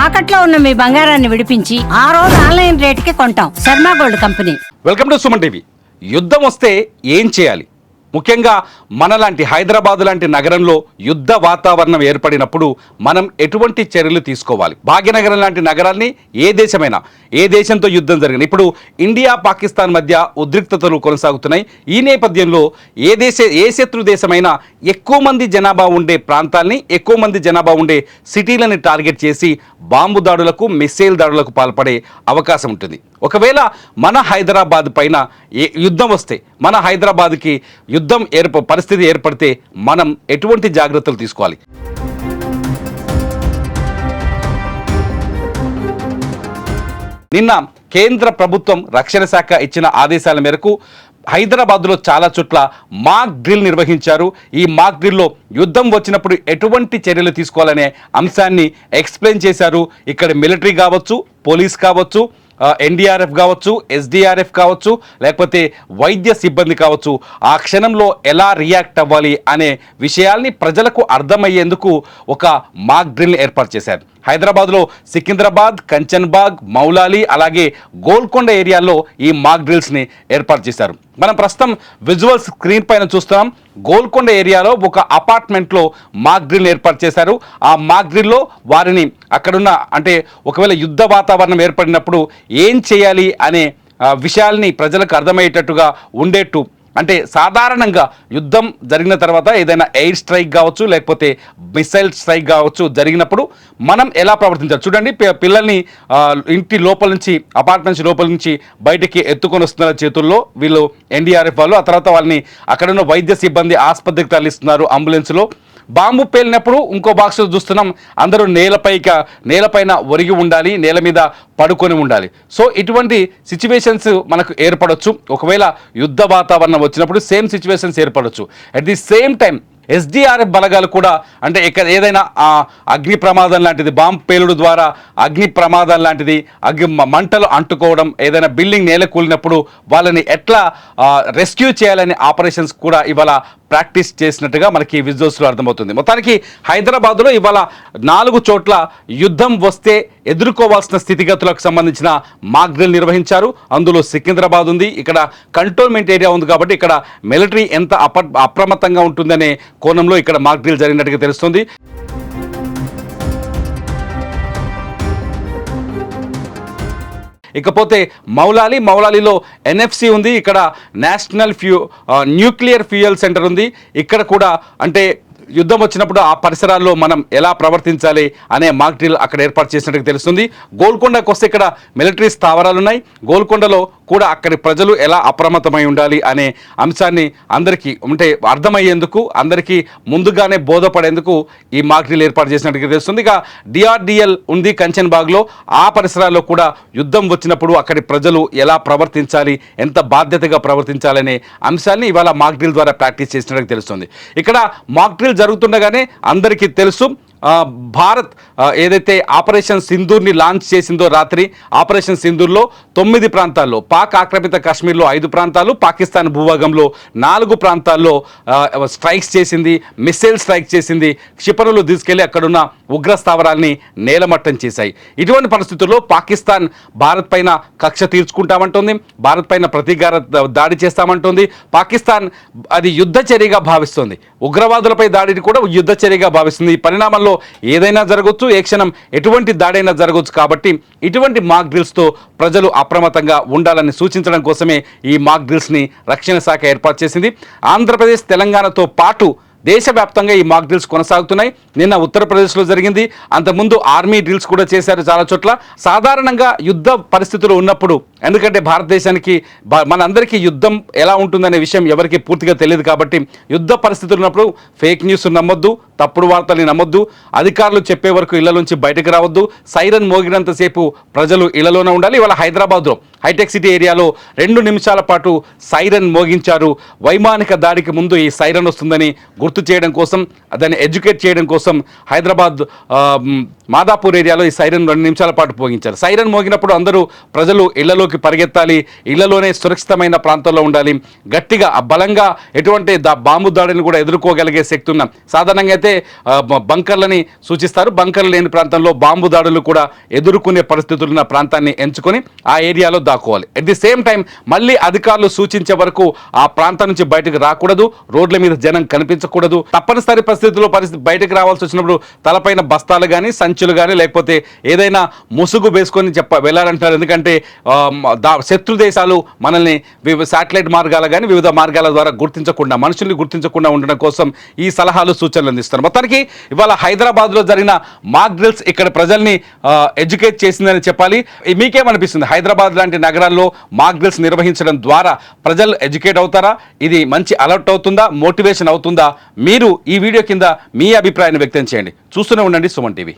తాకట్లో ఉన్న మీ బంగారాన్ని విడిపించి ఆ రోజు ఆన్లైన్ రేటుకి కొంటాం. Sharma gold company. Welcome to Suman TV. యుద్ధం వస్తే ఏం చేయాలి? ముఖ్యంగా మనలాంటి హైదరాబాద్ లాంటి నగరంలో యుద్ధ వాతావరణం ఏర్పడినప్పుడు మనం ఎటువంటి చర్యలు తీసుకోవాలి? భాగ్యనగరం లాంటి నగరాన్ని ఏ దేశంతో యుద్ధం జరిగింది. ఇప్పుడు ఇండియా పాకిస్తాన్ మధ్య ఉద్రిక్తతలు కొనసాగుతున్నాయి. ఈ నేపథ్యంలో ఏ శత్రు దేశమైనా ఎక్కువ మంది జనాభా ఉండే ప్రాంతాల్ని, ఎక్కువ మంది జనాభా ఉండే సిటీలని టార్గెట్ చేసి బాంబు దాడులకు, మిస్సైల్ దాడులకు పాల్పడే అవకాశం ఉంటుంది. ఒకవేళ మన హైదరాబాద్ పైన యుద్ధం వస్తే, మన హైదరాబాద్కి పరిస్థితి ఏర్పడితే మనం ఎటువంటి జాగ్రత్తలు తీసుకోవాలి? నిన్న కేంద్ర ప్రభుత్వం రక్షణ శాఖ ఇచ్చిన ఆదేశాల మేరకు హైదరాబాద్లో చాలా చోట్ల మాక్ డ్రిల్ నిర్వహించారు. ఈ మాక్ డ్రిల్లో యుద్ధం వచ్చినప్పుడు ఎటువంటి చర్యలు తీసుకోవాలనే అంశాన్ని ఎక్స్ప్లెయిన్ చేశారు. ఇక్కడ మిలిటరీ కావచ్చు, పోలీస్ కావచ్చు, ఎన్డీఆర్ఎఫ్ కావచ్చు, ఎస్డీఆర్ఎఫ్ కావచ్చు, లేకపోతే వైద్య సిబ్బంది కావచ్చు, ఆ క్షణంలో ఎలా రియాక్ట్ అవ్వాలి అనే విషయాల్ని ప్రజలకు అర్థమయ్యేందుకు ఒక మాక్ డ్రిల్ని ఏర్పాటు చేశారు. హైదరాబాద్లో సికింద్రాబాద్, కంచన్బాగ్, మౌలాలి, అలాగే గోల్కొండ ఏరియాల్లో ఈ మాక్ డ్రిల్స్ని ఏర్పాటు చేశారు. మనం ప్రస్తుతం విజువల్ స్క్రీన్ పైన చూస్తున్నాం. గోల్కొండ ఏరియాలో ఒక అపార్ట్మెంట్లో మాక్ డ్రిల్ ఏర్పాటు చేశారు. ఆ మాక్ డ్రిల్లో వారిని అక్కడున్న, అంటే ఒకవేళ యుద్ధ వాతావరణం ఏర్పడినప్పుడు ఏం చేయాలి అనే విషయాల్ని ప్రజలకు అర్థమయ్యేటట్టుగా ఉండేట్టు, అంటే సాధారణంగా యుద్ధం జరిగిన తర్వాత ఏదైనా ఎయిర్ స్ట్రైక్ కావచ్చు, లేకపోతే మిసైల్ స్ట్రైక్ కావచ్చు జరిగినప్పుడు మనం ఎలా ప్రవర్తించాలి? చూడండి, పిల్లల్ని ఇంటి లోపల నుంచి, అపార్ట్మెంట్స్ లోపల నుంచి బయటికి ఎత్తుకొని వస్తున్నారు చేతుల్లో వీళ్ళు ఎన్డీఆర్ఎఫ్ వాళ్ళు. ఆ తర్వాత వాళ్ళని అక్కడున్న వైద్య సిబ్బంది ఆసుపత్రికి తరలిస్తున్నారు అంబులెన్స్లో. బాంబు పేలినప్పుడు ఇంకో బాక్స్లో చూస్తున్నాం, అందరూ నేలపైన ఒరిగి ఉండాలి, నేల మీద పడుకొని ఉండాలి. సో ఇటువంటి సిచ్యువేషన్స్ మనకు ఏర్పడవచ్చు. ఒకవేళ యుద్ధ వాతావరణం వచ్చినప్పుడు సేమ్ సిచ్యువేషన్స్ ఏర్పడవచ్చు. At the same time SDRF బలగాలు కూడా, అంటే ఇక్కడ ఏదైనా అగ్ని ప్రమాదం లాంటిది, బాంబు పేలుడు ద్వారా అగ్ని ప్రమాదం లాంటిది, మంటలు అంటుకోవడం, ఏదైనా బిల్డింగ్ నేల కూలినప్పుడు వాళ్ళని ఎట్లా రెస్క్యూ చేయాలనే ఆపరేషన్స్ కూడా ఇవాళ ప్రాక్టీస్ చేసినట్టుగా మనకి విజువల్స్లో అర్థమవుతుంది. మొత్తానికి హైదరాబాద్లో ఇవాళ 4 చోట్ల యుద్ధం వస్తే ఎదుర్కోవాల్సిన స్థితిగతులకు సంబంధించిన మాక్ డ్రిల్ నిర్వహించారు. అందులో సికింద్రాబాద్ ఉంది, ఇక్కడ కంటోన్మెంట్ ఏరియా ఉంది కాబట్టి ఇక్కడ మిలిటరీ ఎంత అప్రమత్తంగా ఉంటుందనే కోణంలో ఇక్కడ మాక్ డ్రిల్ జరిగినట్టుగా తెలుస్తుంది. ఇకపోతే మౌలాలిలో ఎన్ఎఫ్సి ఉంది, ఇక్కడ నేషనల్ న్యూక్లియర్ ఫ్యూయల్ సెంటర్ ఉంది. ఇక్కడ కూడా అంటే యుద్ధం వచ్చినప్పుడు ఆ పరిసరాల్లో మనం ఎలా ప్రవర్తించాలి అనే మాక్ డ్రిల్ అక్కడ ఏర్పాటు చేసినట్టుగా తెలుస్తుంది. గోల్కొండకు వస్తే ఇక్కడ మిలిటరీ స్థావరాలు ఉన్నాయి. గోల్కొండలో కూడా అక్కడి ప్రజలు ఎలా అప్రమత్తమై ఉండాలి అనే అంశాన్ని అందరికీ అంటే అర్థమయ్యేందుకు, అందరికీ ముందుగానే బోధపడేందుకు ఈ మాక్ డ్రిల్ ఏర్పాటు చేసినట్టుగా తెలుస్తుంది. ఇక డిఆర్డిఎల్ ఉంది కంచన్బాగ్లో, ఆ పరిసరాల్లో కూడా యుద్ధం వచ్చినప్పుడు అక్కడి ప్రజలు ఎలా ప్రవర్తించాలి, ఎంత బాధ్యతగా ప్రవర్తించాలనే అంశాన్ని ఇవాళ మాక్ డ్రిల్ ద్వారా ప్రాక్టీస్ చేసినట్టుగా తెలుస్తుంది. ఇక్కడ మాక్ డ్రిల్ జరుగుతుండగానే అందరికీ తెలుసు, భారత్ ఏదైతే ఆపరేషన్ సింధూర్ని లాంచ్ చేసిందో రాత్రి, ఆపరేషన్ సింధూర్లో 9 ప్రాంతాల్లో, పాక్ ఆక్రమిత కాశ్మీర్లో 5 ప్రాంతాలు, పాకిస్తాన్ భూభాగంలో 4 ప్రాంతాల్లో స్ట్రైక్స్ చేసింది, మిస్సైల్ స్ట్రైక్ చేసింది, క్షిపణులు తీసుకెళ్లి అక్కడున్న ఉగ్ర స్థావరాల్ని నేలమట్టం చేశాయి. ఇటువంటి పరిస్థితుల్లో పాకిస్తాన్ భారత్ పైన కక్ష తీర్చుకుంటామంటుంది, భారత్ పైన ప్రతీకార దాడి చేస్తామంటుంది. పాకిస్తాన్ అది యుద్ధ చర్యగా భావిస్తుంది, ఉగ్రవాదులపై దాడిని కూడా యుద్ధ చర్యగా భావిస్తుంది. ఈ పరిణామంలో ఏదైనా జరగవచ్చు, ఏ క్షణం ఎటువంటి దాడైనా జరగవచ్చు. కాబట్టి ఇటువంటి మాక్ డ్రిల్స్తో ప్రజలు అప్రమత్తంగా ఉండాలని సూచించడం కోసమే ఈ మాక్ డ్రిల్స్ని రక్షణ శాఖ ఏర్పాటు చేసింది. ఆంధ్రప్రదేశ్, తెలంగాణతో పాటు దేశవ్యాప్తంగా ఈ మాక్ డ్రిల్స్ కొనసాగుతున్నాయి. నిన్న ఉత్తరప్రదేశ్లో జరిగింది, అంతకుముందు ఆర్మీ డ్రిల్స్ కూడా చేశారు చాలా చోట్ల. సాధారణంగా యుద్ధ పరిస్థితులు ఉన్నప్పుడు, ఎందుకంటే భారతదేశానికి మనందరికీ యుద్ధం ఎలా ఉంటుందనే విషయం ఎవరికి పూర్తిగా తెలియదు కాబట్టి యుద్ధ పరిస్థితులు ఉన్నప్పుడు ఫేక్ న్యూస్ నమ్మొద్దు, తప్పుడు వార్తల్ని నమ్మొద్దు, అధికారులు చెప్పే వరకు ఇళ్ల నుంచి బయటకు రావద్దు, సైరన్ మోగినంతసేపు ప్రజలు ఇళ్లలోనే ఉండాలి. ఇవాళ హైదరాబాద్లో హైటెక్ సిటీ ఏరియాలో 2 నిమిషాల పాటు సైరన్ మోగించారు. వైమానిక దాడికి ముందు ఈ సైరన్ వస్తుందని గుర్తు చేయడం కోసం, దాన్ని ఎడ్యుకేట్ చేయడం కోసం హైదరాబాద్ మాదాపూర్ ఏరియాలో ఈ సైరన్ 2 నిమిషాల పాటు మోగించారు. సైరన్ మోగినప్పుడు అందరూ ప్రజలు ఇళ్లలోకి పరిగెత్తాలి, ఇళ్లలోనే సురక్షితమైన ప్రాంతంలో ఉండాలి, గట్టిగా బలంగా ఎటువంటి బాంబు దాడిని కూడా ఎదుర్కోగలిగే శక్తి ఉన్న సాధారణంగా అయితే బంకర్లని సూచిస్తారు. బంకర్లు లేని ప్రాంతంలో బాంబు దాడులు కూడా ఎదుర్కొనే పరిస్థితులు ఉన్న ప్రాంతాన్ని ఎంచుకొని ఆ ఏరియాలో దాక్కోవాలి. అట్ ది సేమ్ టైం మళ్ళీ అధికారులు సూచించే వరకు ఆ ప్రాంతం నుంచి బయటకు రాకూడదు, రోడ్ల మీద జనం కనిపించకూడదు. తప్పనిసరి పరిస్థితుల్లో బయటకు రావాల్సి వచ్చినప్పుడు తలపైన బస్తాలు కానీ సంచులు కానీ లేకపోతే ఏదైనా ముసుగు వేసుకొని వెళ్ళాలంటారు. ఎందుకంటే శత్రు దేశాలు మనల్ని శాటిలైట్ మార్గాలు కానీ వివిధ మార్గాల ద్వారా మనుషుల్ని గుర్తించకుండా ఉండడం కోసం ఈ సలహాలు సూచనలు అందిస్తారు. మొత్తానికి ఇవాళ హైదరాబాద్లో జరిగిన మాక్ డ్రిల్స్ ఇక్కడ ప్రజల్ని ఎడ్యుకేట్ చేసిందని చెప్పాలి. మీకేమనిపిస్తుంది? హైదరాబాద్ లాంటి నగరాల్లో మాక్ డ్రిల్స్ నిర్వహించడం ద్వారా ప్రజలు ఎడ్యుకేట్ అవుతారా? ఇది మంచి అలర్ట్ అవుతుందా, మోటివేషన్ అవుతుందా? మీరు ఈ వీడియో కింద మీ అభిప్రాయాన్ని వ్యక్తం చేయండి. చూస్తూనే ఉండండి సుమన్ టీవీ.